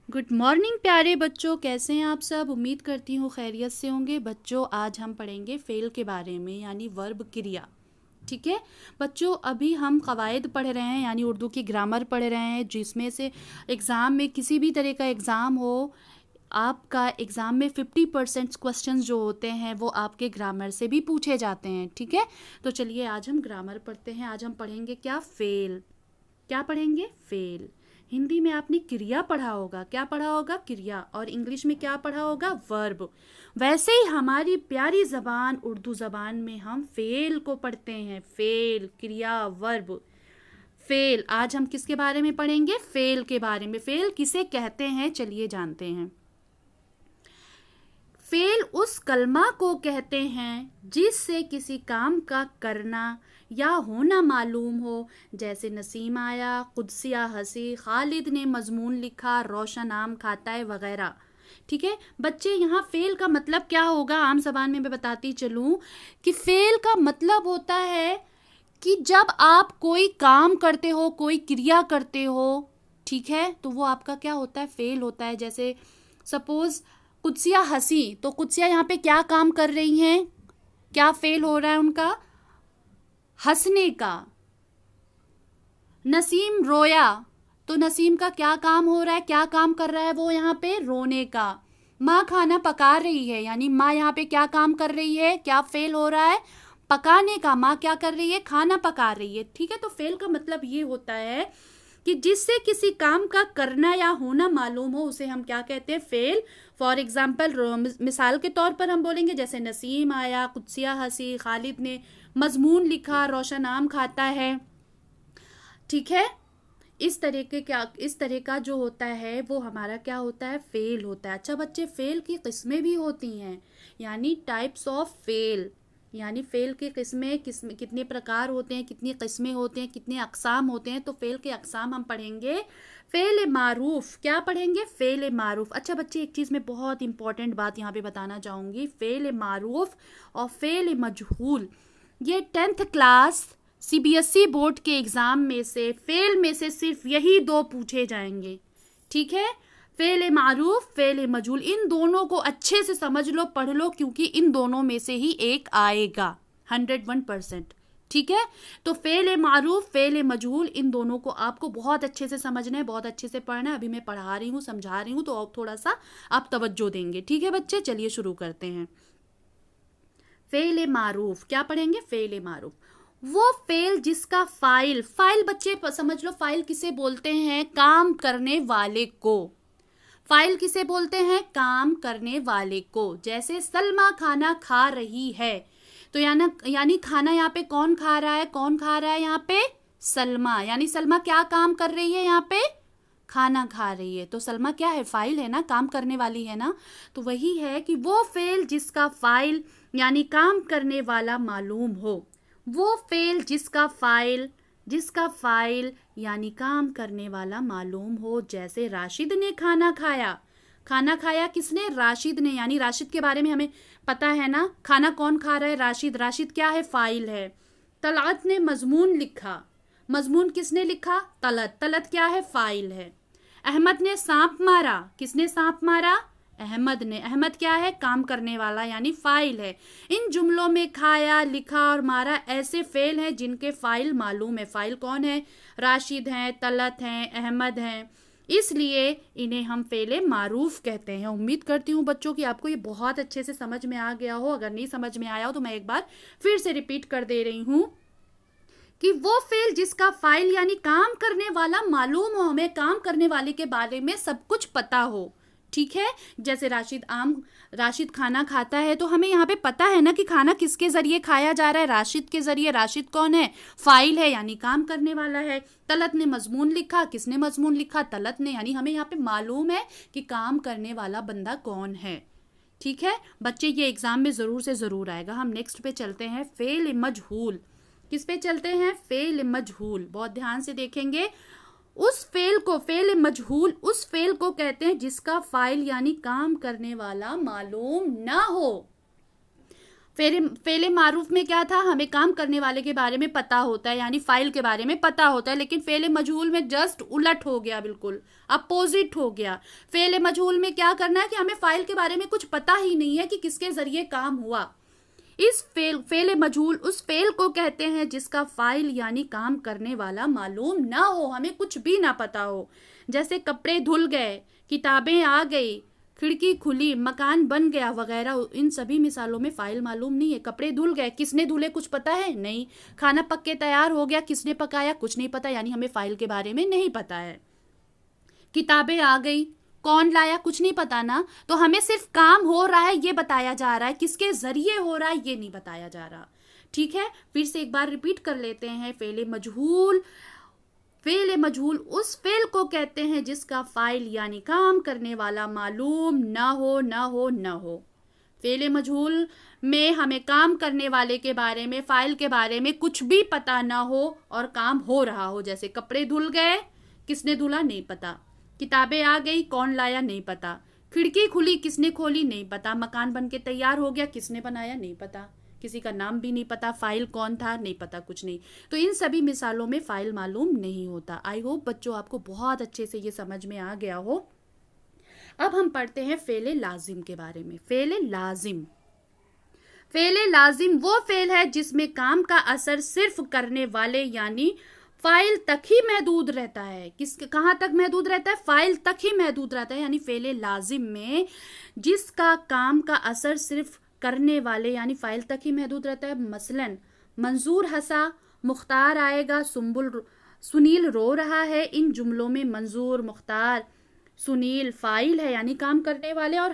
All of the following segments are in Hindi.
गुड मॉर्निंग प्यारे बच्चों, कैसे हैं आप सब। उम्मीद करती हूँ खैरियत से होंगे। बच्चों आज हम पढ़ेंगे फेल के बारे में, यानी वर्ब क्रिया। ठीक है बच्चों, अभी हम कवायद पढ़ रहे हैं, यानी उर्दू की ग्रामर पढ़ रहे हैं, जिसमें से एग्ज़ाम में किसी भी तरह का एग्ज़ाम हो, आपका एग्ज़ाम में 50% क्वेश्चंस जो होते हैं वो आपके ग्रामर से भी पूछे जाते हैं। ठीक है, तो चलिए आज हम ग्रामर पढ़ते हैं। आज हम पढ़ेंगे क्या, फेल। क्या पढ़ेंगे, फेल। हिंदी में आपने क्रिया पढ़ा होगा, क्या पढ़ा होगा, क्रिया। और इंग्लिश में क्या पढ़ा होगा, वर्ब। वैसे ही हमारी प्यारी जबान उर्दू जबान में हम फेल को पढ़ते हैं, फेल, क्रिया, वर्ब। फेल, आज हम किसके बारे में पढ़ेंगे, फेल के बारे में। फेल किसे कहते हैं, चलिए जानते हैं। फेल उस कलमा को कहते हैं जिससे किसी काम का करना या होना मालूम हो, जैसे नसीम आया, कुदसिया हंसी, खालिद ने मजमून लिखा, रोशन आम खाता है, वगैरह। ठीक है बच्चे, यहाँ फेल का मतलब क्या होगा, आम जबान में मैं बताती चलूँ कि फेल का मतलब होता है कि जब आप कोई काम करते हो, कोई क्रिया करते हो, ठीक है, तो वो आपका क्या होता है, फेल होता है। जैसे सपोज कुदसिया हंसी, तो कुदसिया यहाँ पे क्या काम कर रही हैं, क्या फेल हो रहा है उनका, हंसने का। नसीम रोया, तो नसीम का क्या काम हो रहा है, क्या काम कर रहा है वो यहाँ पे, रोने का। माँ खाना पका रही है, यानी माँ यहाँ पे क्या काम कर रही है, क्या फेल हो रहा है, पकाने का। माँ क्या कर रही है, खाना पका रही है। ठीक है, तो फेल का मतलब ये होता है कि जिससे किसी काम का करना या होना मालूम हो, उसे हम क्या कहते हैं, फेल। फॉर एग्जाम्पल, मिसाल के तौर पर हम बोलेंगे जैसे नसीम आया, कुदसिया हंसी, खालिद ने मजमून लिखा, रोशन आम खाता है। ठीक है, इस तरह का जो होता है वो हमारा क्या होता है, फेल होता है। अच्छा बच्चे, फेल की किस्में भी होती हैं, यानी टाइप्स ऑफ फेल। यानी फेल की किस्में कितने प्रकार होते हैं, कितनी किस्में होते हैं, कितने अकसाम होते हैं। तो फेल के अकसाम हम पढ़ेंगे। फेल मारूफ, क्या पढ़ेंगे, फेल मारूफ। अच्छा बच्चे, एक चीज़ मैं बहुत इंपॉर्टेंट बात यहाँ पे बताना चाहूँगी। फेल मारूफ और फेल मजहूल, ये 10th क्लास सीबीएसई बोर्ड के एग्जाम में से फेल में से सिर्फ यही दो पूछे जाएंगे। ठीक है, फेल मारूफ, फेल मजहूल, इन दोनों को अच्छे से समझ लो, पढ़ लो, क्योंकि इन दोनों में से ही एक आएगा 101%। ठीक है, तो फेल मारूफ, फेल मजहूल, इन दोनों को आपको बहुत अच्छे से समझना है, बहुत अच्छे से पढ़ना है। अभी मैं पढ़ा रही हूँ, समझा रही हूँ, तो अब थोड़ा सा आप तवज्जो देंगे। ठीक है बच्चे, चलिए शुरू करते हैं। फेल मारूफ, क्या पढ़ेंगे, फेल मारूफ, वो फेल जिसका फाइल, फाइल बच्चे समझ लो, फाइल किसे बोलते हैं, काम करने वाले को। फाइल किसे बोलते हैं, काम करने वाले को। जैसे सलमा खाना खा रही है, तो यानी खाना यहाँ पे कौन खा रहा है, कौन खा रहा है यहाँ पे, सलमा। यानी सलमा क्या काम कर रही है यहाँ पे, खाना खा रही है। तो सलमा क्या है, फाइल है ना, काम करने वाली है ना। तो वही है कि वो फेल जिसका फाइल यानी काम करने वाला मालूम हो, वो फेल जिसका फाइल यानी काम करने वाला मालूम हो। जैसे राशिद ने खाना खाया, खाना खाया किसने, राशिद ने। यानी राशिद के बारे में हमें पता है ना, खाना कौन खा रहा है, राशिद। राशिद क्या है, फाइल है। तलअत ने मजमून लिखा, मजमून किसने लिखा, तलत। तलत क्या है, फाइल है। अहमद ने सांप मारा, किसने सांप मारा, अहमद ने। अहमद क्या है, काम करने वाला यानी फाइल है। इन जुमलों में खाया, लिखा और मारा ऐसे फेल हैं जिनके फाइल मालूम है। फाइल कौन है, राशिद हैं, तलत हैं, अहमद हैं, इसलिए इन्हें हम फेल मारूफ कहते हैं। उम्मीद करती हूँ बच्चों कि आपको ये बहुत अच्छे से समझ में आ गया हो। अगर नहीं समझ में आया हो तो मैं एक बार फिर से रिपीट कर दे रही हूँ कि वो फेल जिसका फाइल यानी काम करने वाला मालूम हो, हमें काम करने वाले के बारे में सब कुछ पता हो। ठीक है, जैसे राशिद खाना खाता है, तो हमें यहाँ पे पता है ना कि खाना किसके जरिए खाया जा रहा है, राशिद के जरिए। राशिद कौन है, फाइल है, यानी काम करने वाला है। तलत ने मजमून लिखा, किसने मजमून लिखा, तलत ने। यानी हमें यहाँ पे मालूम है कि काम करने वाला बंदा कौन है। ठीक है बच्चे, ये एग्जाम में जरूर से जरूर आएगा। हम नेक्स्ट पे चलते हैं, फेल मजहूल। किस पे चलते हैं, फेल मजहूल। बहुत ध्यान से देखेंगे। उस फेल को, फेल मजहूल उस फेल को कहते हैं जिसका फाइल यानी काम करने वाला मालूम ना हो। फेले मारूफ में क्या था, हमें काम करने वाले के बारे में पता होता है, यानी फाइल के बारे में पता होता है। लेकिन फेले मजहूल में जस्ट उलट हो गया, बिल्कुल अपोजिट हो गया। फेले मजहूल में क्या करना है कि हमें फाइल के बारे में कुछ पता ही नहीं है कि किसके जरिए काम हुआ। इस फेले मजहूल उस फेल को कहते हैं जिसका फाइल यानी काम करने वाला मालूम ना हो, हमें कुछ भी ना पता हो। जैसे कपड़े धुल गए, किताबें आ गई, खिड़की खुली, मकान बन गया वगैरह, इन सभी मिसालों में फाइल मालूम नहीं है। कपड़े धुल गए, किसने धुले कुछ पता है? नहीं। खाना पक के तैयार हो गया, किसने पकाया? कुछ नहीं पता, यानी हमें फाइल के बारे में नहीं पता है। किताबें आ गई, कौन लाया? कुछ नहीं पता ना। तो हमें सिर्फ काम हो रहा है ये बताया जा रहा है, किसके जरिए हो रहा है ये नहीं बताया जा रहा। ठीक है, फिर से एक बार रिपीट कर लेते हैं। फेले मजहूल उस फेल को कहते हैं जिसका फाइल यानी काम करने वाला मालूम ना हो। फेले मजहूल में हमें काम करने वाले के बारे में, फाइल के बारे में कुछ भी पता ना हो और काम हो रहा हो। जैसे कपड़े धुल गए, किसने धुला? नहीं पता। किताबें आ गई, कौन लाया? नहीं पता। खिड़की खुली, किसने खोली? नहीं पता। मकान बन के तैयार हो गया, किसने बनाया? नहीं पता। किसी का नाम भी नहीं पता। फाइल कौन था? नहीं पता, कुछ नहीं। तो इन सभी मिसालों में फाइल मालूम नहीं होता। आई होप बच्चों आपको बहुत अच्छे से ये समझ में आ गया हो। अब हम पढ़ते हैं फेले लाजिम के बारे में। फेले लाजिम वो फेल है जिसमें काम का असर सिर्फ करने वाले यानी फाइल तक ही महदूद रहता है। कहाँ तक महदूद रहता है? फाइल तक ही महदूद रहता है। यानी फेले लाजिम में जिसका काम का असर सिर्फ करने वाले यानी फाइल तक ही महदूद रहता है। मसलन मंजूर हंसा, मुख्तार आएगा, सुनील रो रहा है। इन जुमलों में मंजूर, मुख्तार, सुनील फाइल है यानी काम करने वाले, और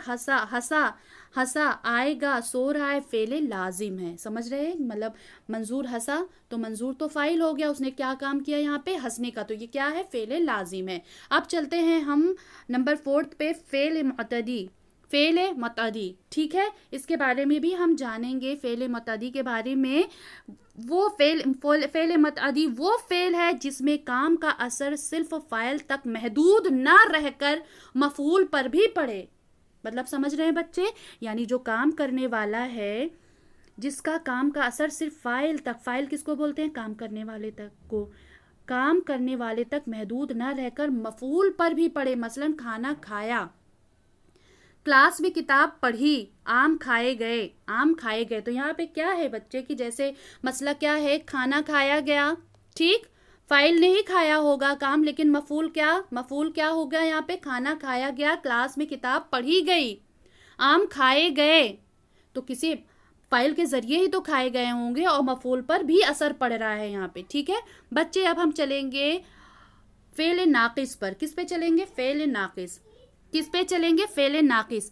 हंसा आएगा, सो रहा है, फेले लाजिम है। समझ रहे हैं? मतलब मंजूर हंसा तो मंजूर तो फाइल हो गया, उसने क्या काम किया यहाँ पे? हंसने का। तो ये क्या है? फेले लाजिम है। अब चलते हैं हम नंबर 4 पे, फेले मुतअद्दी। ठीक है, इसके बारे में भी हम जानेंगे। फेले मुतअद्दी के बारे में, वो फेले मुतअद्दी वो फेल है जिसमें काम का असर सिर्फ फाइल तक महदूद ना रहकर मफूल पर भी पड़े। मतलब समझ रहे हैं बच्चे? यानी जो काम करने वाला है, जिसका काम का असर सिर्फ फाइल तक, फाइल किसको बोलते हैं? काम करने वाले तक को, काम करने वाले तक महदूद ना रहकर मफूल पर भी पड़े। मसलन खाना खाया, क्लास में किताब पढ़ी, आम खाए गए। तो यहाँ पे क्या है बच्चे कि जैसे मसला क्या है? खाना खाया गया, ठीक, फाइल ने ही खाया होगा काम, लेकिन मफूल क्या हो गया यहाँ पे? खाना खाया गया, क्लास में किताब पढ़ी गई, आम खाए गए। तो किसी फाइल के जरिए ही तो खाए गए होंगे और मफूल पर भी असर पड़ रहा है यहाँ पे। ठीक है बच्चे, अब हम चलेंगे फेल नाकिस पर। किस पे चलेंगे? फेल नाकिस।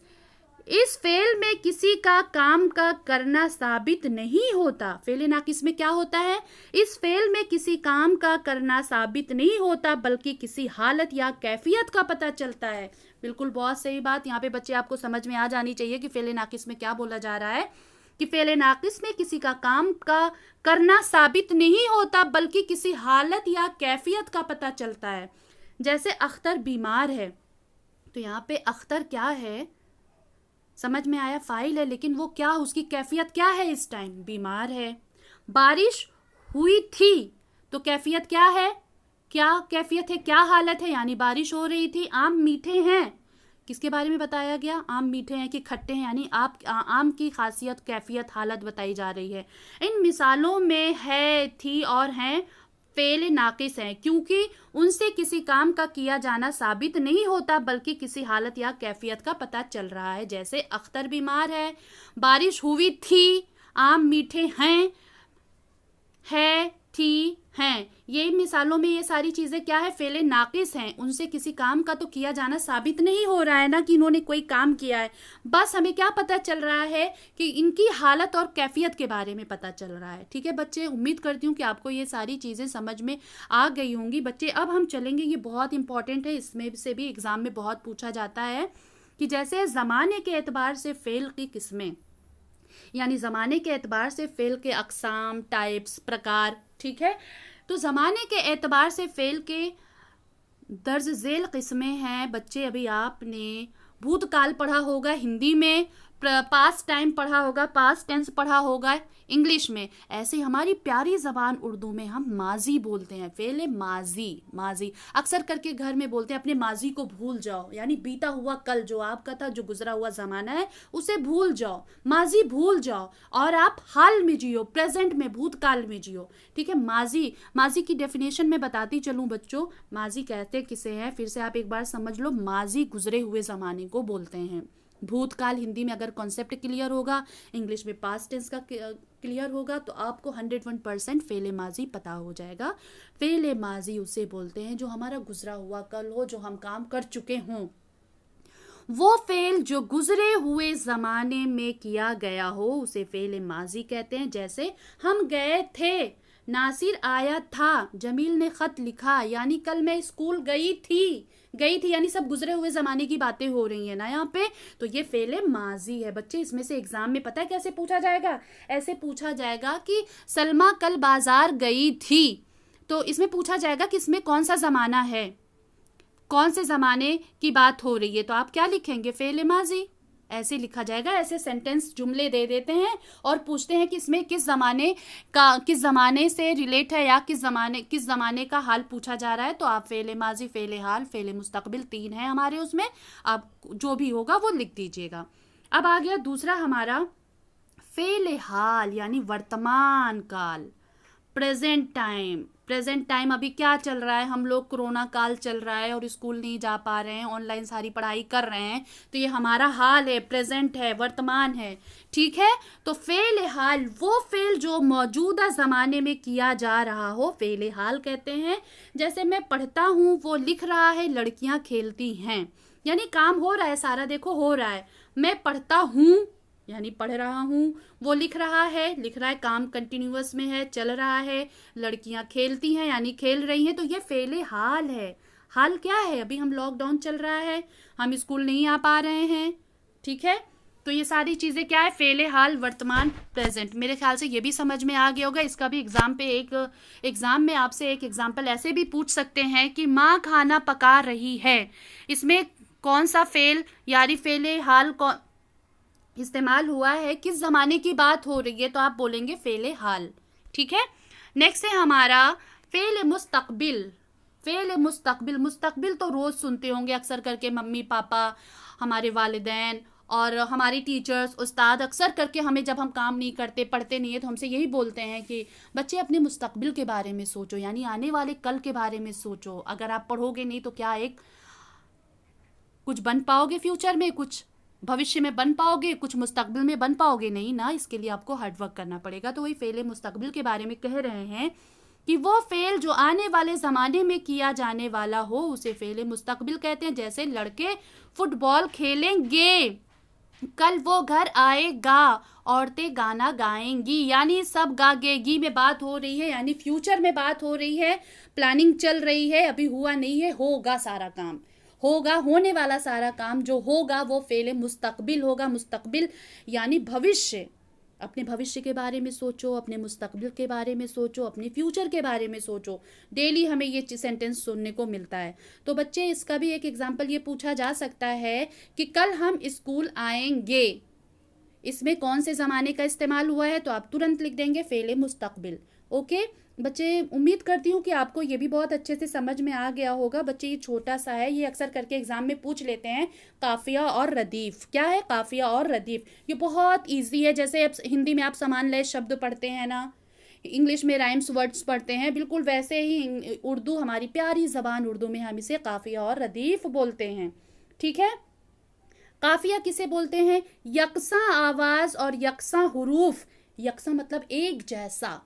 इस फेल में किसी का काम का करना साबित नहीं होता। फेल नाकिस में क्या होता है? इस फेल में किसी काम का करना साबित नहीं होता, बल्कि किसी हालत या कैफियत का पता चलता है। बिल्कुल बहुत सही बात। यहाँ पे बच्चे आपको समझ में आ जानी चाहिए कि फेल नाकिस में क्या बोला जा रहा है, कि फेल नाकिस में किसी का काम का करना साबित नहीं होता, बल्कि किसी हालत या कैफियत का पता चलता है। जैसे अख्तर बीमार है, तो यहाँ पे अख्तर क्या है? समझ में आया? फाइल है, लेकिन वो क्या, उसकी कैफियत क्या है? इस टाइम बीमार है। बारिश हुई थी, तो कैफियत क्या है? क्या कैफियत है? क्या हालत है? यानी बारिश हो रही थी। आम मीठे हैं, किसके बारे में बताया गया? आम मीठे हैं कि खट्टे हैं, यानी आम की खासियत, कैफियत, हालत बताई जा रही है। इन मिसालों में है, थी और हैं फेल नाकिस हैं, क्योंकि उनसे किसी काम का किया जाना साबित नहीं होता, बल्कि किसी हालत या कैफियत का पता चल रहा है। जैसे अख्तर बीमार है, बारिश हुई थी, आम मीठे हैं, है, थी, हैं। ये मिसालों में ये सारी चीजें क्या है? फेल नाकिस हैं। उनसे किसी काम का तो किया जाना साबित नहीं हो रहा है ना, कि इन्होंने कोई काम किया है। बस हमें क्या पता चल रहा है कि इनकी हालत और कैफियत के बारे में पता चल रहा है। ठीक है बच्चे, उम्मीद करती हूँ कि आपको ये सारी चीजें समझ में आ गई होंगी। बच्चे अब हम चलेंगे, ये बहुत इंपॉर्टेंट है, इसमें से भी एग्जाम में बहुत पूछा जाता है, कि जैसे जमाने के एतबार से फेल की किस्में, यानी ज़माने के एतबार से फेल के अक़साम, टाइप्स, प्रकार। ठीक है, तो ज़माने के एतबार से फेल के दर्ज झेल किस्में हैं। बच्चे अभी आपने भूतकाल पढ़ा होगा हिंदी में, पास्ट टाइम पढ़ा होगा, पास्ट टेंस पढ़ा होगा इंग्लिश में, ऐसे हमारी प्यारी ज़बान उर्दू में हम माजी बोलते हैं। फेल माजी, माजी अक्सर करके घर में बोलते हैं अपने माजी को भूल जाओ, यानी बीता हुआ कल जो आपका था, जो गुजरा हुआ ज़माना है उसे भूल जाओ, माजी भूल जाओ और आप हाल में जियो, प्रेजेंट में, भूतकाल में जियो। ठीक है, माजी, माजी की डेफिनेशन में बताती चलूँ बच्चों, माजी कहते किसे हैं, फिर से आप एक बार समझ लो, माजी गुजरे हुए ज़माने को बोलते हैं। भूतकाल हिंदी में अगर कॉन्सेप्ट क्लियर होगा, इंग्लिश में पास्ट टेंस का क्लियर होगा तो आपको 101% फेले माजी पता हो जाएगा। फेले माजी उसे बोलते हैं जो हमारा गुजरा हुआ कल हो, जो हम काम कर चुके हों। वो फेल जो गुजरे हुए ज़माने में किया गया हो उसे फेल माजी कहते हैं। जैसे हम गए थे, नासिर आया था, जमील ने ख़त लिखा, यानी कल मैं स्कूल गई थी यानी सब गुजरे हुए ज़माने की बातें हो रही हैं ना यहाँ पे, तो ये फेले माजी है बच्चे। इसमें से एग्जाम में पता है कैसे पूछा जाएगा, ऐसे पूछा जाएगा कि सलमा कल बाजार गई थी, तो इसमें पूछा जाएगा कि इसमें कौन सा ज़माना है, कौन से ज़माने की बात हो रही है, तो आप क्या लिखेंगे, फेले माजी ऐसे लिखा जाएगा। ऐसे सेंटेंस जुमले दे देते हैं और पूछते हैं कि इसमें किस ज़माने से रिलेट है या किस ज़माने का हाल पूछा जा रहा है, तो आप फेले माजी, फेले हाल, फेले मुस्तकबिल 3 है हमारे उसमें, आप जो भी होगा वो लिख दीजिएगा। अब आ गया दूसरा हमारा फेले हाल, यानी वर्तमान काल, प्रेजेंट टाइम। प्रेजेंट टाइम अभी क्या चल रहा है, हम लोग कोरोना काल चल रहा है और स्कूल नहीं जा पा रहे हैं, ऑनलाइन सारी पढ़ाई कर रहे हैं, तो ये हमारा हाल है, प्रेजेंट है, वर्तमान है। ठीक है, तो फेल हाल वो फेल जो मौजूदा ज़माने में किया जा रहा हो, फेल हाल कहते हैं। जैसे मैं पढ़ता हूँ, वो लिख रहा है, लड़कियाँ खेलती हैं, यानी काम हो रहा है सारा, देखो हो रहा है। मैं पढ़ता हूँ यानी पढ़ रहा हूँ, वो लिख रहा है, काम कंटिन्यूअस में है, चल रहा है। लड़कियाँ खेलती हैं यानी खेल रही हैं, तो ये फेले हाल है। हाल क्या है, अभी हम लॉकडाउन चल रहा है, हम स्कूल नहीं आ पा रहे हैं। ठीक है, तो ये सारी चीज़ें क्या है, फेले हाल, वर्तमान, प्रेजेंट। मेरे ख्याल से ये भी समझ में आ गया होगा। इसका भी एग्ज़ाम में आपसे एक एग्जाम्पल ऐसे भी पूछ सकते हैं कि माँ खाना पका रही है, इसमें कौन सा फेल यानी फेले हाल इस्तेमाल हुआ है, किस ज़माने की बात हो रही है, तो आप बोलेंगे फेले हाल। ठीक है, नेक्स्ट है हमारा फेले मुस्तकबिल। फेले मुस्तकबिल, मुस्तकबिल तो रोज़ सुनते होंगे अक्सर करके, मम्मी पापा, हमारे वालिदैन और हमारे टीचर्स, उस्ताद अक्सर करके हमें जब हम काम नहीं करते, पढ़ते नहीं है, तो हमसे यही बोलते हैं कि बच्चे अपने मुस्तकबिल के बारे में सोचो, यानी आने वाले कल के बारे में सोचो। अगर आप पढ़ोगे नहीं तो क्या कुछ बन पाओगे फ्यूचर में, कुछ भविष्य में बन पाओगे, कुछ मुस्तकबिल में बन पाओगे नहीं ना, इसके लिए आपको हार्डवर्क करना पड़ेगा। तो वही फेले मुस्तकबिल के बारे में कह रहे हैं कि वो फेल जो आने वाले ज़माने में किया जाने वाला हो उसे फेले मुस्तकबिल कहते हैं। जैसे लड़के फुटबॉल खेलेंगे, कल वो घर आएगा, औरतें गाना गाएंगी, यानी सब गागेगी में बात हो रही है, यानी फ्यूचर में बात हो रही है, प्लानिंग चल रही है, अभी हुआ नहीं है, होगा सारा काम, होगा, होने वाला सारा काम जो होगा वो फेले मुस्तकबिल होगा। मुस्तकबिल यानी भविष्य, अपने भविष्य के बारे में सोचो, अपने मुस्तकबिल के बारे में सोचो, अपने फ्यूचर के बारे में सोचो। डेली हमें ये सेंटेंस सुनने को मिलता है। तो बच्चे इसका भी एक एग्जाम्पल ये पूछा जा सकता है कि कल हम स्कूल आएंगे, इसमें कौन से ज़माने का इस्तेमाल हुआ है, तो आप तुरंत लिख देंगे फेले मुस्तकबिल। ओके बच्चे, उम्मीद करती हूँ कि आपको ये भी बहुत अच्छे से समझ में आ गया होगा। बच्चे ये छोटा सा है, ये अक्सर करके एग्जाम में पूछ लेते हैं, काफिया और रदीफ। क्या है काफिया और रदीफ, ये बहुत इजी है। जैसे अब हिंदी में आप समान लय शब्द पढ़ते हैं ना, इंग्लिश में राइम्स वर्ड्स पढ़ते हैं, बिल्कुल वैसे ही उर्दू, हमारी प्यारी ज़बान उर्दू में हम इसे काफिया और रदीफ बोलते हैं। ठीक है, काफिया किसे बोलते हैं, यकसा आवाज़ और यकसा हुरूफ। यकसा मतलब एक जैसा,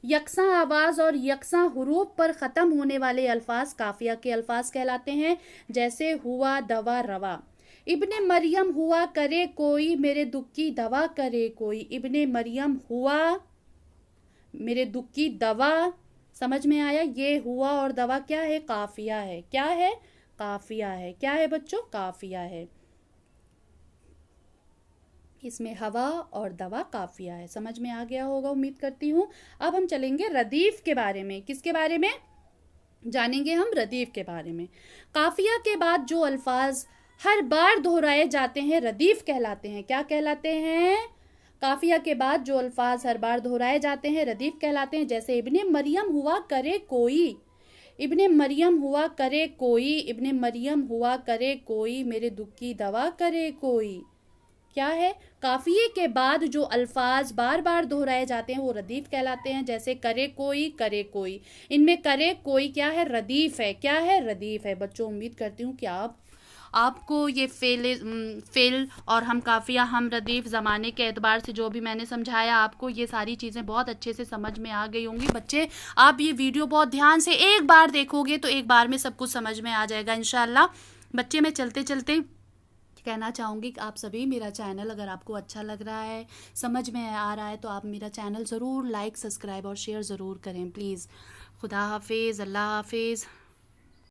यकसा आवाज़ और यकसा हुरूफ पर ख़त्म होने वाले अल्फाज काफिया के अल्फाज कहलाते हैं। जैसे हुआ, दवा, रवा। इब्ने मरियम हुआ करे कोई, मेरे दुख की दवा करे कोई। इब्ने मरियम हुआ, मेरे दुख की दवा। समझ में आया, ये हुआ और दवा क्या है, काफिया है। क्या है, काफिया है। क्या है बच्चों, काफिया है। इसमें हवा और दवा काफिया है। समझ में आ गया होगा उम्मीद करती हूँ। अब हम चलेंगे रदीफ के बारे में। किसके बारे में जानेंगे हम, रदीफ के बारे में। काफिया के बाद जो अल्फाज हर बार दोहराए जाते हैं रदीफ कहलाते हैं। क्या कहलाते हैं? काफिया के बाद जो अल्फाज हर बार दोहराए जाते हैं रदीफ कहलाते हैं। जैसे इब्ने मरियम हुआ करे कोई, इब्ने मरियम हुआ करे कोई, इब्ने मरियम हुआ करे कोई, मेरे दुख की दवा करे कोई। क्या है? काफिये के बाद जो अल्फाज बार बार दोहराए जाते हैं वो रदीफ कहलाते हैं। जैसे करे कोई, करे कोई, इनमें करे कोई क्या है? रदीफ है। क्या है? रदीफ है। बच्चों, उम्मीद करती हूँ कि आपको ये फेल और हम काफिया हम रदीफ ज़माने के एतबार से जो भी मैंने समझाया आपको, ये सारी चीज़ें बहुत अच्छे से समझ में आ गई होंगी। बच्चे, आप ये वीडियो बहुत ध्यान से एक बार देखोगे तो एक बार में सब कुछ समझ में आ जाएगा इंशाल्लाह। बच्चे, मैं चलते चलते कहना चाहूँगी कि आप सभी मेरा चैनल अगर आपको अच्छा लग रहा है, समझ में आ रहा है, तो आप मेरा चैनल ज़रूर लाइक, सब्सक्राइब और शेयर ज़रूर करें प्लीज़। खुदा हाफिज़, अल्लाह हाफिज़।